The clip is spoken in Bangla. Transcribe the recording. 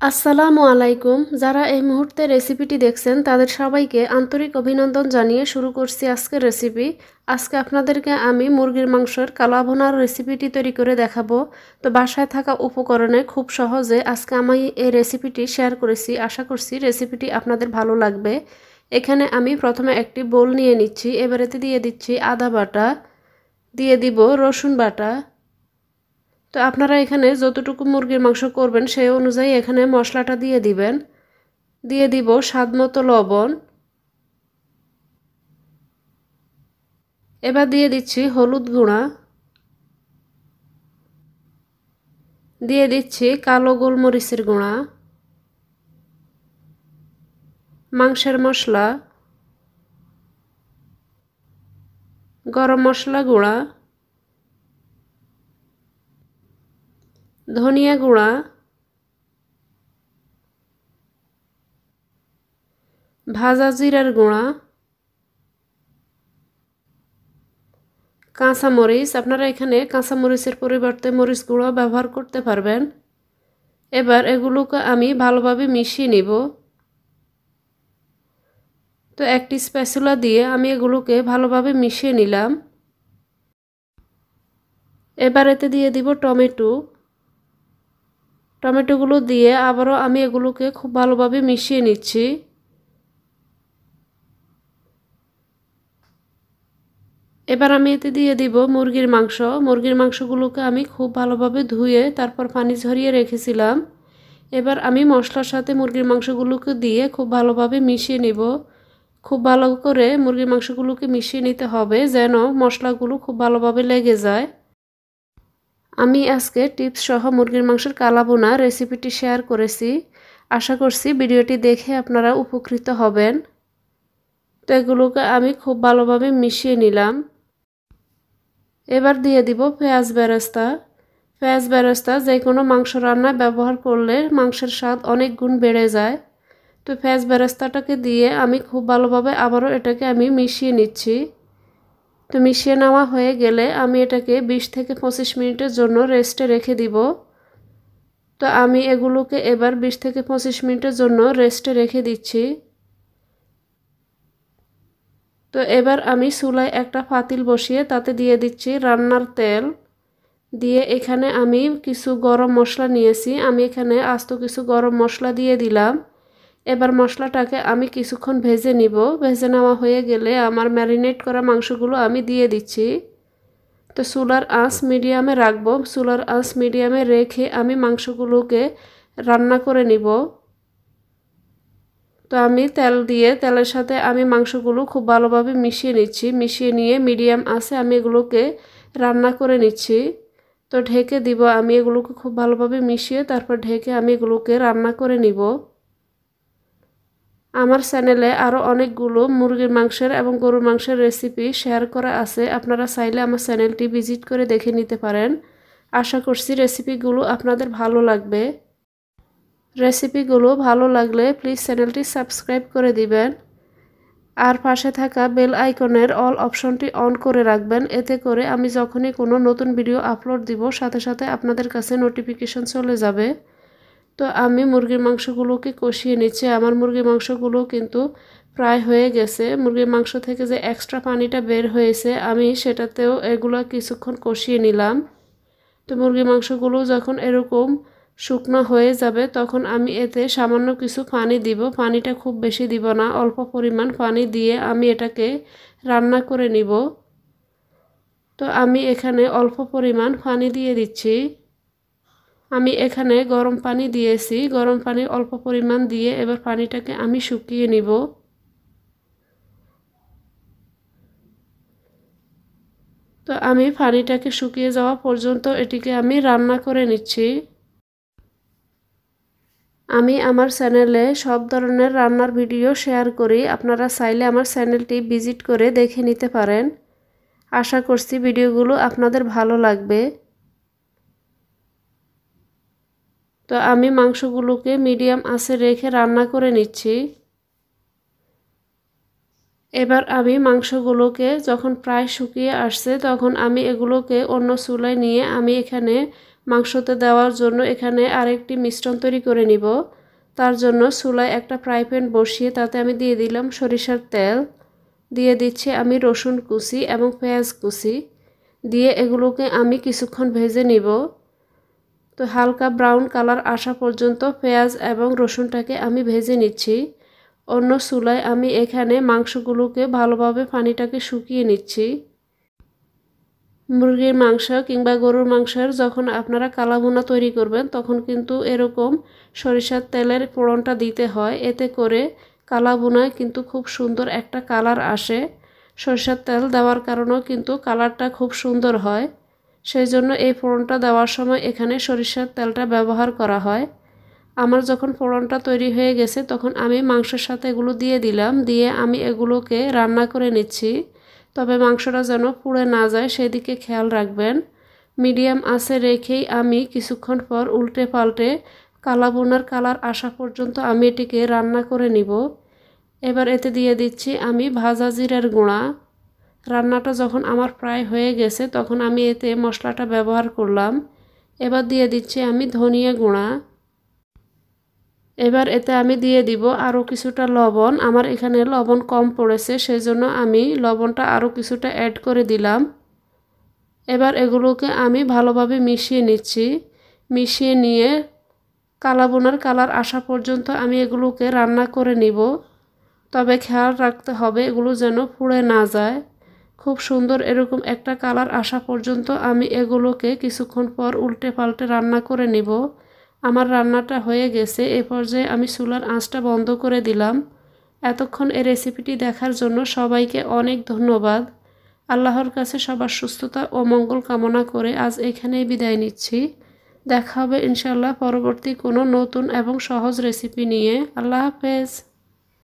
আসসালামু আলাইকুম। যারা এই মুহূর্তে রেসিপিটি দেখছেন তাদের সবাইকে আন্তরিক অভিনন্দন জানিয়ে শুরু করছি আজকের রেসিপি। আজকে আপনাদেরকে আমি মুরগির মাংসের কালা ভুনার রেসিপিটি তৈরি করে দেখাবো। তো বাসায় থাকা উপকরণে খুব সহজে আজকে আমি এই রেসিপিটি শেয়ার করেছি। আশা করছি রেসিপিটি আপনাদের ভালো লাগবে। এখানে আমি প্রথমে একটি বোল নিয়ে নিচ্ছি। এবারেতে দিয়ে দিচ্ছি আদা বাটা, দিয়ে দিব রসুন বাটা। তো আপনারা এখানে যতটুকু মুরগির মাংস করবেন সেই অনুযায়ী এখানে মশলাটা দিয়ে দিবেন। দিয়ে দিব স্বাদমতো লবণ। এবার দিয়ে দিচ্ছি হলুদ গুঁড়া, দিয়ে দিচ্ছি কালো গোলমরিচের গুঁড়া, মাংসের মশলা, গরম মশলা গুঁড়া, ধনিয়া গুঁড়া, ভাজা জিরার গুঁড়া, কাঁচামরিচ। আপনারা এখানে কাঁচামরিচের পরিবর্তে মরিচ গুঁড়ো ব্যবহার করতে পারবেন। এবার এগুলোকে আমি ভালোভাবে মিশিয়ে নিব। তো একটি স্প্যাচুলা দিয়ে আমি এগুলোকে ভালোভাবে মিশিয়ে নিলাম। এবার এতে দিয়ে দিব টমেটো। টমেটোগুলো দিয়ে আবারও আমি এগুলোকে খুব ভালোভাবে মিশিয়ে নিচ্ছি। এবার আমি এতে দিয়ে দিব মুরগির মাংস। মুরগির মাংসগুলোকে আমি খুব ভালোভাবে ধুয়ে তারপর পানি ঝরিয়ে রেখেছিলাম। এবার আমি মশলার সাথে মুরগির মাংসগুলোকে দিয়ে খুব ভালোভাবে মিশিয়ে নিব। খুব ভালো করে মুরগির মাংসগুলোকে মিশিয়ে নিতে হবে যেন মশলাগুলো খুব ভালোভাবে লেগে যায়। আমি আজকে টিপস সহ মুরগির মাংসের কালা ভুনা রেসিপিটি শেয়ার করেছি। আশা করছি ভিডিওটি দেখে আপনারা উপকৃত হবেন। তো এগুলোকে আমি খুব ভালোভাবে মিশিয়ে নিলাম। এবার দিয়ে দিব পেঁয়াজ বেরেস্তা। পেঁয়াজ বেরেস্তা যে কোনো মাংস রান্নায় ব্যবহার করলে মাংসের স্বাদ অনেক গুণ বেড়ে যায়। তো পেঁয়াজ বেরেস্তাটাকে দিয়ে আমি খুব ভালোভাবে আবারও এটাকে আমি মিশিয়ে নিচ্ছি। তো মিশিয়ে নেওয়া হয়ে গেলে আমি এটাকে 20 থেকে 25 মিনিটের জন্য রেস্টে রেখে দিব। তো আমি এগুলোকে এবার 20 থেকে 25 মিনিটের জন্য রেস্টে রেখে দিচ্ছি। তো এবার আমি চুলায় একটা পাতিল বসিয়ে তাতে দিয়ে দিচ্ছি রান্নার তেল। দিয়ে এখানে আমি কিছু গরম মশলা নিয়েছি। আমি এখানে আস্ত কিছু গরম মশলা দিয়ে দিলাম। এবার মশলাটাকে আমি কিছুক্ষণ ভেজে নিব। ভেজে নেওয়া হয়ে গেলে আমার ম্যারিনেট করা মাংসগুলো আমি দিয়ে দিচ্ছি। তো চুলার আঁচ মিডিয়ামে রাখবো। চুলার আঁচ মিডিয়ামে রেখে আমি মাংসগুলোকে রান্না করে নিব। তো আমি তেল দিয়ে তেলের সাথে আমি মাংসগুলো খুব ভালোভাবে মিশিয়ে নিচ্ছি। মিশিয়ে নিয়ে মিডিয়াম আঁচে আমি এগুলোকে রান্না করে নিচ্ছি। তো ঢেকে দিব। আমি এগুলোকে খুব ভালোভাবে মিশিয়ে তারপর ঢেকে আমি এগুলোকে রান্না করে নিব। আমার চ্যানেলে আরও অনেকগুলো মুরগির মাংসের এবং গরুর মাংসের রেসিপি শেয়ার করা আছে। আপনারা চাইলে আমার চ্যানেলটি ভিজিট করে দেখে নিতে পারেন। আশা করছি রেসিপিগুলো আপনাদের ভালো লাগবে। রেসিপিগুলো ভালো লাগলে প্লিজ চ্যানেলটি সাবস্ক্রাইব করে দিবেন। আর পাশে থাকা বেল আইকনের অল অপশনটি অন করে রাখবেন। এতে করে আমি যখনই কোনো নতুন ভিডিও আপলোড দিব সাথে সাথে আপনাদের কাছে নোটিফিকেশন চলে যাবে। তো আমি মুরগির মাংসগুলোকে কষিয়ে নিচ্ছি। আমার মুরগির মাংসগুলো কিন্তু প্রায় হয়ে গেছে। মুরগির মাংস থেকে যে এক্সট্রা পানিটা বের হয়েছে আমি সেটাতেও এগুলো কিছুক্ষণ কষিয়ে নিলাম। তো মুরগির মাংসগুলো যখন এরকম শুকনো হয়ে যাবে তখন আমি এতে সামান্য কিছু পানি দিব। পানিটা খুব বেশি দিব না, অল্প পরিমাণ পানি দিয়ে আমি এটাকে রান্না করে নিব। তো আমি এখানে অল্প পরিমাণ পানি দিয়ে দিচ্ছি। আমি এখানে গরম পানি দিয়েছি। গরম পানি অল্প পরিমাণ দিয়ে এবার পানিটাকে আমি শুকিয়ে নিব। তো আমি পানিটাকে শুকিয়ে যাওয়া পর্যন্ত এটিকে আমি রান্না করে নিচ্ছি। আমি আমার চ্যানেলে সব ধরনের রান্নার ভিডিও শেয়ার করি। আপনারা চাইলে আমার চ্যানেলটি ভিজিট করে দেখে নিতে পারেন। আশা করছি ভিডিওগুলো আপনাদের ভালো লাগবে। তো আমি মাংসগুলোকে মিডিয়াম আঁচে রেখে রান্না করে নিচ্ছি। এবার আমি মাংসগুলোকে যখন প্রায় শুকিয়ে আসছে তখন আমি এগুলোকে অন্য চুলায় নিয়ে আমি এখানে মাংসতে দেওয়ার জন্য এখানে আরেকটি মিশ্রণ তৈরি করে নিব। তার জন্য চুলায় একটা ফ্রাই প্যান বসিয়ে তাতে আমি দিয়ে দিলাম সরিষার তেল, দিয়ে দিচ্ছি আমি রসুন কুচি এবং পেঁয়াজ কুচি, দিয়ে এগুলোকে আমি কিছুক্ষণ ভেজে নিব। তো হালকা ব্রাউন কালার আসা পর্যন্ত পেঁয়াজ এবং রসুনটাকে আমি ভেজে নিচ্ছি। অন্য চুলায় আমি এখানে মাংসগুলোকে ভালোভাবে পানিটাকে শুকিয়ে নিচ্ছি। মুরগির মাংস কিংবা গরুর মাংসের যখন আপনারা কালাভুনা তৈরি করবেন তখন কিন্তু এরকম সরিষার তেলের ফোড়নটা দিতে হয়, এতে করে কালাভুনায় কিন্তু খুব সুন্দর একটা কালার আসে। সরিষার তেল দেওয়ার কারণেও কিন্তু কালারটা খুব সুন্দর হয়, সেই জন্য এই ফোড়নটা দেওয়ার সময় এখানে সরিষার তেলটা ব্যবহার করা হয়। আমার যখন ফোড়নটা তৈরি হয়ে গেছে তখন আমি মাংসের সাথে এগুলো দিয়ে দিলাম, দিয়ে আমি এগুলোকে রান্না করে নিচ্ছি। তবে মাংসটা যেন পুড়ে না যায় সেদিকে খেয়াল রাখবেন। মিডিয়াম আঁচে রেখেই আমি কিছুক্ষণ পর উল্টে পাল্টে কালাভুনার কালার আসা পর্যন্ত আমি এটিকে রান্না করে নিব। এবার এতে দিয়ে দিচ্ছি আমি ভাজা জিরার গুঁড়া। রান্নাটা যখন আমার প্রায় হয়ে গেছে তখন আমি এতে মশলাটা ব্যবহার করলাম। এবার দিয়ে দিচ্ছি আমি ধনিয়া গুঁড়া। এবার এতে আমি দিয়ে দিব আরও কিছুটা লবণ। আমার এখানে লবণ কম পড়েছে, সেজন্য আমি লবণটা আরও কিছুটা অ্যাড করে দিলাম। এবার এগুলোকে আমি ভালোভাবে মিশিয়ে নিচ্ছি। মিশিয়ে নিয়ে কালাভুনার কালার আসা পর্যন্ত আমি এগুলোকে রান্না করে নিব। তবে খেয়াল রাখতে হবে এগুলো যেন পুড়ে না যায়। খুব সুন্দর এরকম একটা কালার আসা পর্যন্ত আমি এগুলোকে কিছুক্ষণ পর উল্টে পাল্টে রান্না করে নিব। আমার রান্নাটা হয়ে গেছে, এ পর্যায়ে আমি চুলার আঁচটা বন্ধ করে দিলাম। এতক্ষণ এই রেসিপিটি দেখার জন্য সবাইকে অনেক ধন্যবাদ। আল্লাহর কাছে সবার সুস্থতা ও মঙ্গল কামনা করে আজ এখানেই বিদায় নিচ্ছি। দেখা হবে ইনশাআল্লাহ পরবর্তী কোনো নতুন এবং সহজ রেসিপি নিয়ে। আল্লাহ হাফেজ।